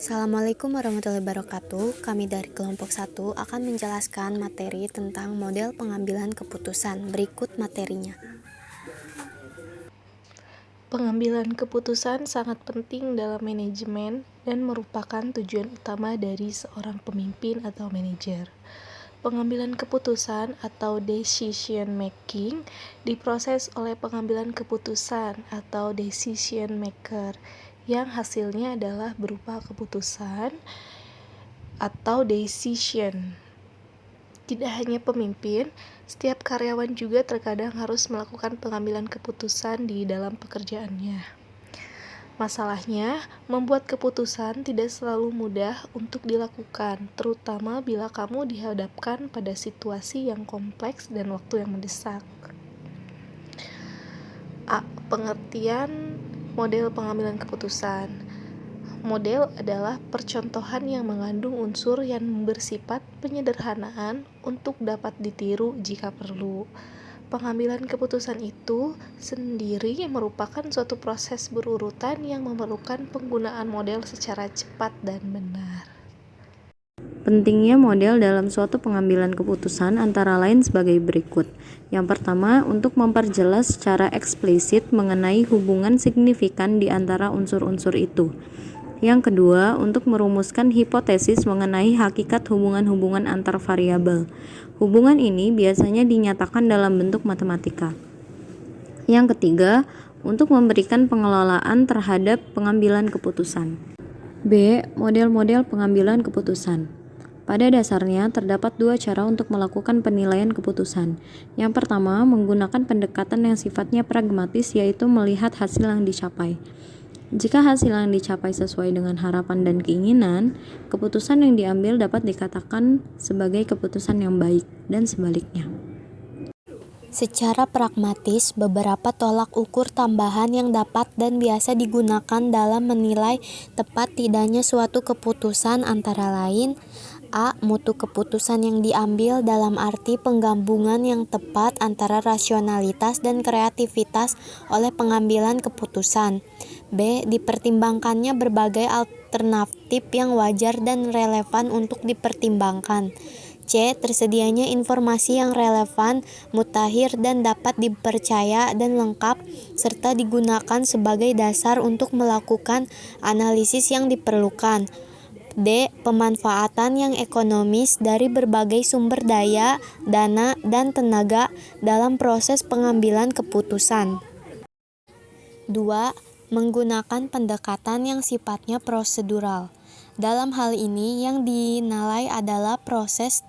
Assalamualaikum warahmatullahi wabarakatuh. Kami dari kelompok 1 akan menjelaskan materi tentang model pengambilan keputusan. Berikut materinya. Pengambilan keputusan sangat penting dalam manajemen dan merupakan tujuan utama dari seorang pemimpin atau manajer. Pengambilan keputusan atau decision making diproses oleh pengambilan keputusan atau decision maker yang hasilnya adalah berupa keputusan atau decision. Tidak hanya pemimpin, setiap karyawan juga terkadang harus melakukan pengambilan keputusan di dalam pekerjaannya. Masalahnya, membuat keputusan tidak selalu mudah untuk dilakukan, terutama bila kamu dihadapkan pada situasi yang kompleks dan waktu yang mendesak. Pengertian model pengambilan keputusan. Model adalah percontohan yang mengandung unsur yang bersifat penyederhanaan untuk dapat ditiru jika perlu. Pengambilan keputusan itu sendiri merupakan suatu proses berurutan yang memerlukan penggunaan model secara cepat dan benar. Pentingnya model dalam suatu pengambilan keputusan antara lain sebagai berikut. Yang pertama, untuk memperjelas secara eksplisit mengenai hubungan signifikan di antara unsur-unsur itu. Yang kedua, untuk merumuskan hipotesis mengenai hakikat hubungan-hubungan antar variabel. Hubungan ini biasanya dinyatakan dalam bentuk matematika. Yang ketiga, untuk memberikan pengelolaan terhadap pengambilan keputusan. B. Model-model pengambilan keputusan. Pada dasarnya, terdapat dua cara untuk melakukan penilaian keputusan. Yang pertama, menggunakan pendekatan yang sifatnya pragmatis, yaitu melihat hasil yang dicapai. Jika hasil yang dicapai sesuai dengan harapan dan keinginan, keputusan yang diambil dapat dikatakan sebagai keputusan yang baik, dan sebaliknya. Secara pragmatis, beberapa tolak ukur tambahan yang dapat dan biasa digunakan dalam menilai tepat tidaknya suatu keputusan antara lain: A. Mutu keputusan yang diambil dalam arti penggabungan yang tepat antara rasionalitas dan kreativitas oleh pengambilan keputusan. B. Dipertimbangkannya berbagai alternatif yang wajar dan relevan untuk dipertimbangkan. C. Tersedianya informasi yang relevan, mutakhir, dan dapat dipercaya dan lengkap, serta digunakan sebagai dasar untuk melakukan analisis yang diperlukan. D. Pemanfaatan yang ekonomis dari berbagai sumber daya, dana, dan tenaga dalam proses pengambilan keputusan. 2. Menggunakan pendekatan yang sifatnya prosedural. Dalam hal ini, yang dinilai adalah proses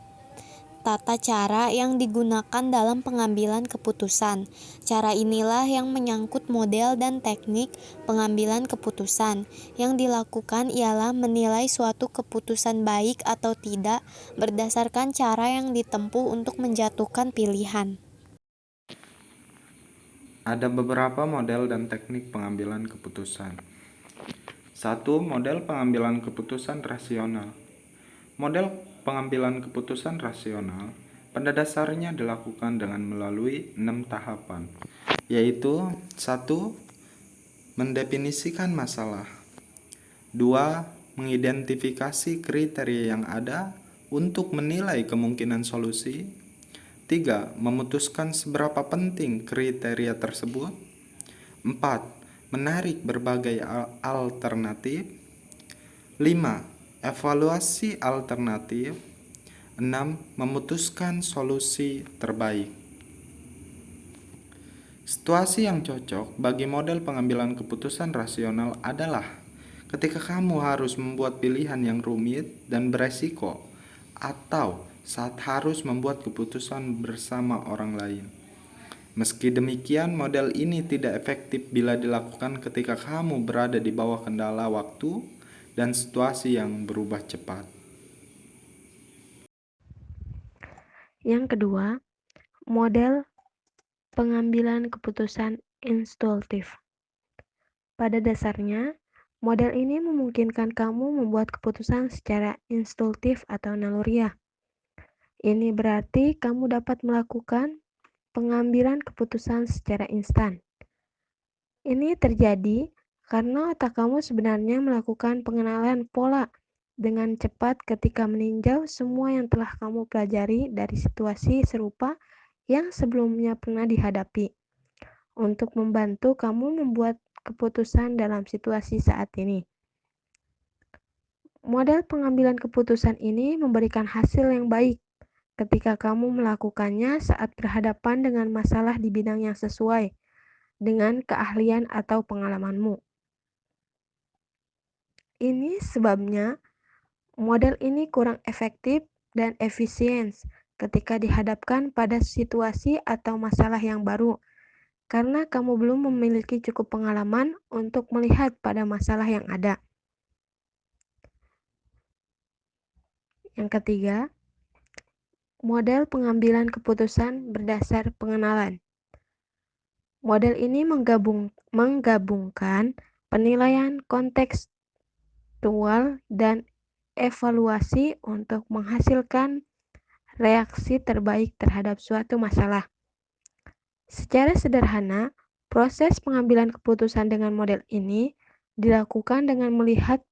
tata cara yang digunakan dalam pengambilan keputusan. Cara inilah yang menyangkut model dan teknik pengambilan keputusan. Yang dilakukan ialah menilai suatu keputusan baik atau tidak berdasarkan cara yang ditempuh untuk menjatuhkan pilihan. Ada beberapa model dan teknik pengambilan keputusan. 1. Model pengambilan keputusan rasional. Model pengambilan keputusan rasional pada dasarnya dilakukan dengan melalui 6 tahapan, yaitu 1. Mendefinisikan masalah. 2. Mengidentifikasi kriteria yang ada untuk menilai kemungkinan solusi. 3. Memutuskan seberapa penting kriteria tersebut. 4. Menarik berbagai alternatif. 5. Evaluasi alternatif. 6. Memutuskan solusi terbaik. Situasi yang cocok bagi model pengambilan keputusan rasional adalah ketika kamu harus membuat pilihan yang rumit dan beresiko, atau saat harus membuat keputusan bersama orang lain. Meski demikian, model ini tidak efektif bila dilakukan ketika kamu berada di bawah kendala waktu dan situasi yang berubah cepat. Yang kedua, model pengambilan keputusan intuitif. Pada dasarnya, model ini memungkinkan kamu membuat keputusan secara intuitif atau naluriah. Ini berarti kamu dapat melakukan pengambilan keputusan secara instan. Ini terjadi Karena otak kamu sebenarnya melakukan pengenalan pola dengan cepat ketika meninjau semua yang telah kamu pelajari dari situasi serupa yang sebelumnya pernah dihadapi, untuk membantu kamu membuat keputusan dalam situasi saat ini. Model pengambilan keputusan ini memberikan hasil yang baik ketika kamu melakukannya saat berhadapan dengan masalah di bidang yang sesuai dengan keahlian atau pengalamanmu. Ini sebabnya model ini kurang efektif dan efisien ketika dihadapkan pada situasi atau masalah yang baru, karena kamu belum memiliki cukup pengalaman untuk melihat pada masalah yang ada. Yang ketiga, model pengambilan keputusan berdasar pengenalan. Model ini menggabungkan penilaian kontekstual dan evaluasi untuk menghasilkan reaksi terbaik terhadap suatu masalah. Secara sederhana, proses pengambilan keputusan dengan model ini dilakukan dengan melihat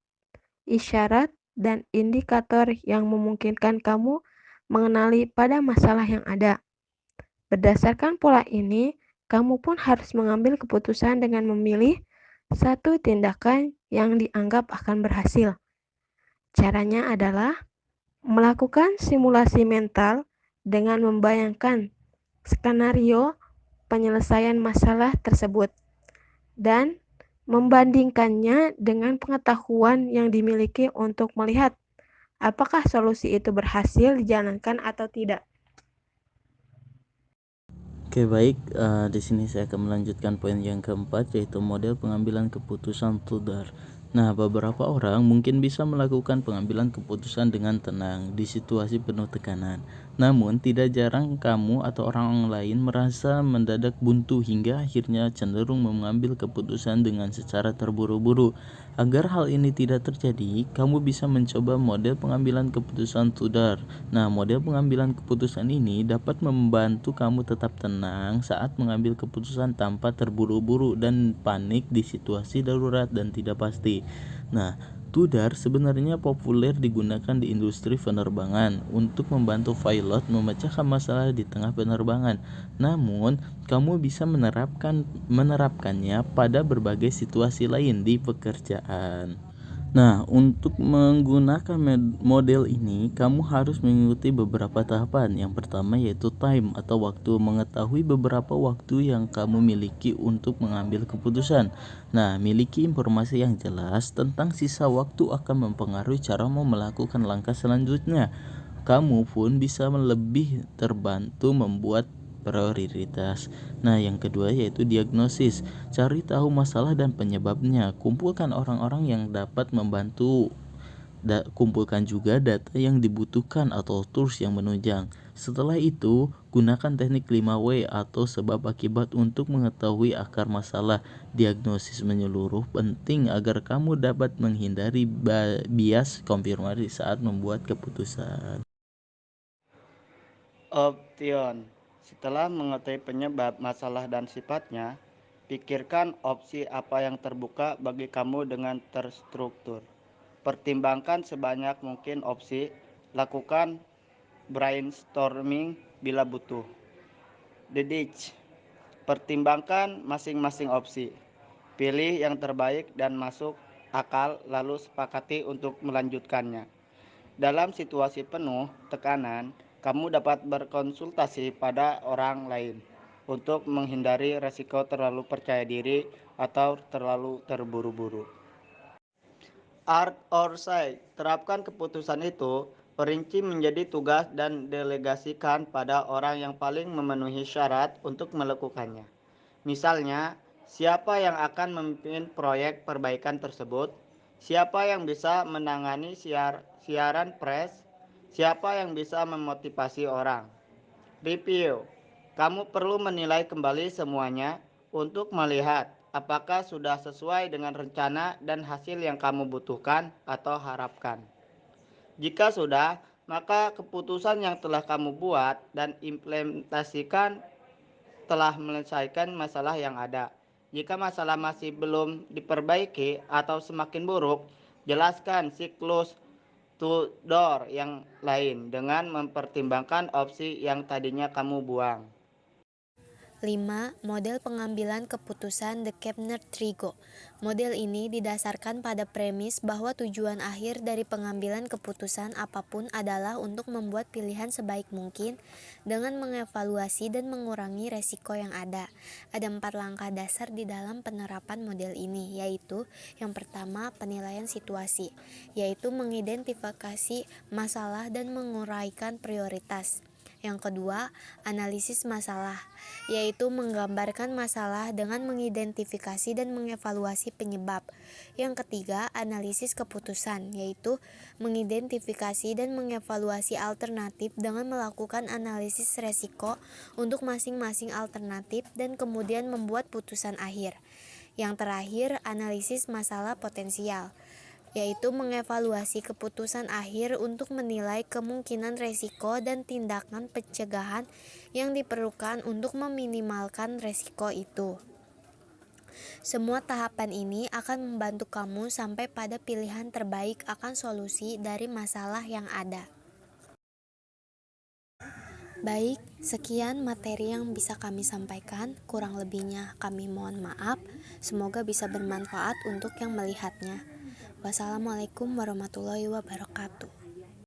isyarat dan indikator yang memungkinkan kamu mengenali pada masalah yang ada. Berdasarkan pola ini, kamu pun harus mengambil keputusan dengan memilih satu tindakan yang dianggap akan berhasil. Caranya adalah melakukan simulasi mental dengan membayangkan skenario penyelesaian masalah tersebut dan membandingkannya dengan pengetahuan yang dimiliki untuk melihat apakah solusi itu berhasil dijalankan atau tidak. Oke, baik, di sini saya akan melanjutkan poin yang keempat, yaitu model pengambilan keputusan Tudor. Nah, beberapa orang mungkin bisa melakukan pengambilan keputusan dengan tenang di situasi penuh tekanan. Namun, tidak jarang kamu atau orang lain merasa mendadak buntu hingga akhirnya cenderung mengambil keputusan dengan secara terburu-buru. Agar hal ini tidak terjadi, kamu bisa mencoba model pengambilan keputusan Tudor. Nah, model pengambilan keputusan ini dapat membantu kamu tetap tenang saat mengambil keputusan tanpa terburu-buru dan panik di situasi darurat dan tidak pasti. Nah, Tudor sebenarnya populer digunakan di industri penerbangan untuk membantu pilot memecahkan masalah di tengah penerbangan. Namun, kamu bisa menerapkannya pada berbagai situasi lain di pekerjaan. Nah, untuk menggunakan model ini, kamu harus mengikuti beberapa tahapan. Yang pertama yaitu time atau waktu, mengetahui beberapa waktu yang kamu miliki untuk mengambil keputusan. Nah, miliki informasi yang jelas tentang sisa waktu akan mempengaruhi caramu melakukan langkah selanjutnya. Kamu pun bisa lebih terbantu membuat prioritas. Nah, yang kedua yaitu diagnosis. Cari tahu masalah dan penyebabnya. Kumpulkan orang-orang yang dapat membantu. Kumpulkan juga data yang dibutuhkan atau tools yang menunjang. Setelah itu, gunakan teknik 5W atau sebab akibat untuk mengetahui akar masalah. Diagnosis menyeluruh penting agar kamu dapat menghindari bias konfirmasi saat membuat keputusan. Option. Setelah mengetahui penyebab masalah dan sifatnya, pikirkan opsi apa yang terbuka bagi kamu dengan terstruktur. Pertimbangkan sebanyak mungkin opsi, lakukan brainstorming bila butuh. Dedich. Pertimbangkan masing-masing opsi. Pilih yang terbaik dan masuk akal lalu sepakati untuk melanjutkannya. Dalam situasi penuh tekanan, kamu dapat berkonsultasi pada orang lain untuk menghindari resiko terlalu percaya diri atau terlalu terburu-buru. Art or say, terapkan keputusan itu, perinci menjadi tugas dan delegasikan pada orang yang paling memenuhi syarat untuk melakukannya. Misalnya, siapa yang akan memimpin proyek perbaikan tersebut? Siapa yang bisa menangani siaran press? Siapa yang bisa memotivasi orang? Review. Kamu perlu menilai kembali semuanya untuk melihat apakah sudah sesuai dengan rencana dan hasil yang kamu butuhkan atau harapkan. Jika sudah, maka keputusan yang telah kamu buat dan implementasikan telah menyelesaikan masalah yang ada. Jika masalah masih belum diperbaiki atau semakin buruk, jelaskan siklus Tudor yang lain dengan mempertimbangkan opsi yang tadinya kamu buang. 5. Model pengambilan keputusan De Kepner-Trigo. Model ini didasarkan pada premis bahwa tujuan akhir dari pengambilan keputusan apapun adalah untuk membuat pilihan sebaik mungkin dengan mengevaluasi dan mengurangi resiko yang ada. Ada 4 langkah dasar di dalam penerapan model ini, yaitu yang pertama, penilaian situasi, yaitu mengidentifikasi masalah dan menguraikan prioritas. Yang kedua, analisis masalah, yaitu menggambarkan masalah dengan mengidentifikasi dan mengevaluasi penyebab. Yang ketiga, analisis keputusan, yaitu mengidentifikasi dan mengevaluasi alternatif dengan melakukan analisis resiko untuk masing-masing alternatif dan kemudian membuat putusan akhir. Yang terakhir, analisis masalah potensial, yaitu mengevaluasi keputusan akhir untuk menilai kemungkinan resiko dan tindakan pencegahan yang diperlukan untuk meminimalkan resiko itu. Semua tahapan ini akan membantu kamu sampai pada pilihan terbaik akan solusi dari masalah yang ada. Baik, sekian materi yang bisa kami sampaikan. Kurang lebihnya kami mohon maaf. Semoga bisa bermanfaat untuk yang melihatnya. Wassalamualaikum warahmatullahi wabarakatuh.